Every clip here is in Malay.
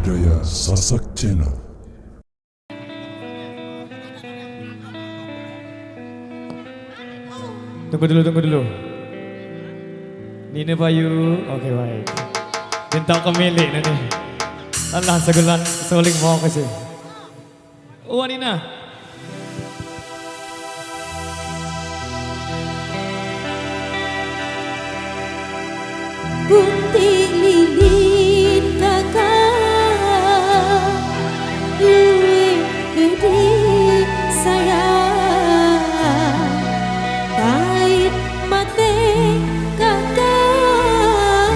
budaya Sasak Channel. Tunggu dulu. Nina Bayu, oke baik. Minta ke milik nanti. Allah segulan soling mau kasih. Oh Nina. Bunting lilin kakak luwe gede sayang pahit mate kakak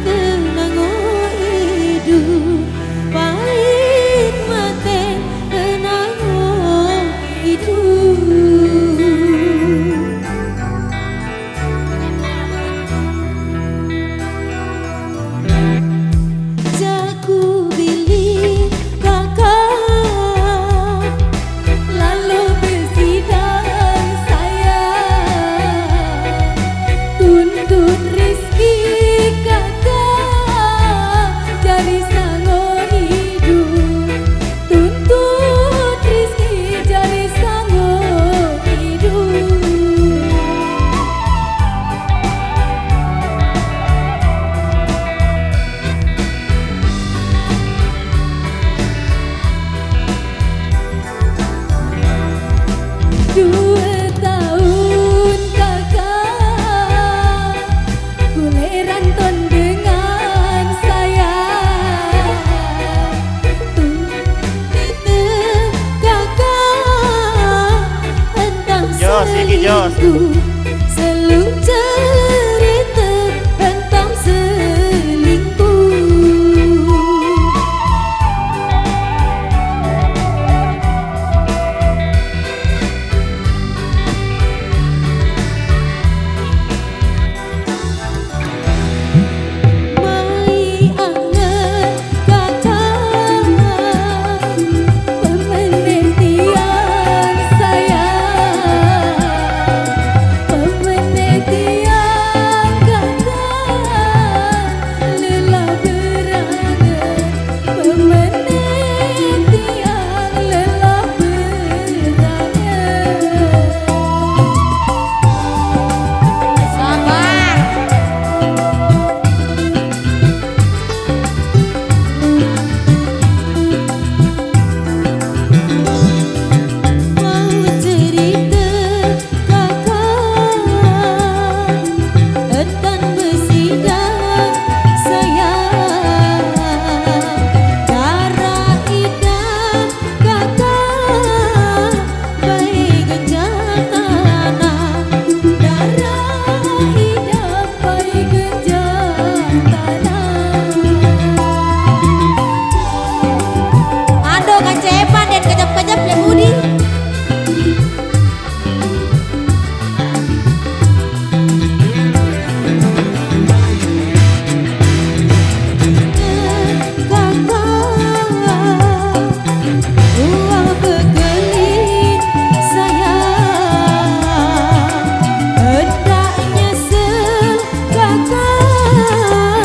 kenango hidup pahit mate kenango hidup. Jaku bilik kakak lalu bersidang sayang tuntut rezeki kakak jadi sango hidup tuntut rezeki jadi sango hidup. Dua tahun kakak kuliran ton dengan saya tuntut kakak tentang selingkuh selalu cerita tentang selingkuh. Mai angen kakak pemenetian sayang pemenetian kakak lelah berangan pemenetian lelah berangan. Sabar. Mau cerita kakak tentang bersidang sayang cara hidup kakak baik genjang tanah darah hidup baik genjang tanah. Aduh kecepan dan kejap-kejap ya Budi. Uang berkelit sayang hendaknya kakak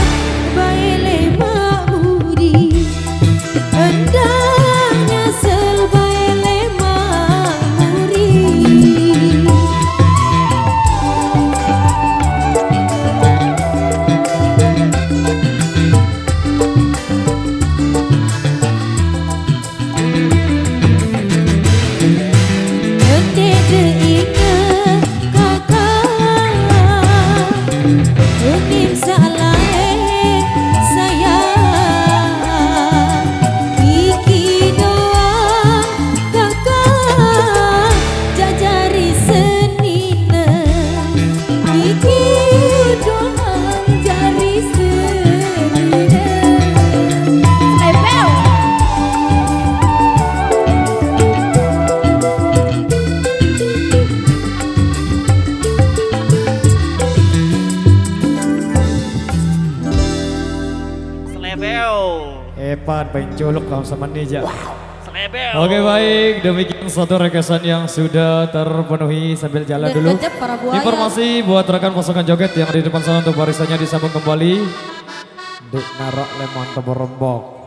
baik lemak budi hendaknya baik lemak budi. Tiada ingat kakak unim salah sayang iki doang kakak jajari senina iki doang jari senina. Lepel. Epan pencolok kamu sama Nija. Oke baik, demikian satu rekesan yang sudah terpenuhi sambil jalan dulu. Informasi buat rekan pasukan joget yang di depan sana untuk barisannya disambung kembali. Dek narak lemon teberembok.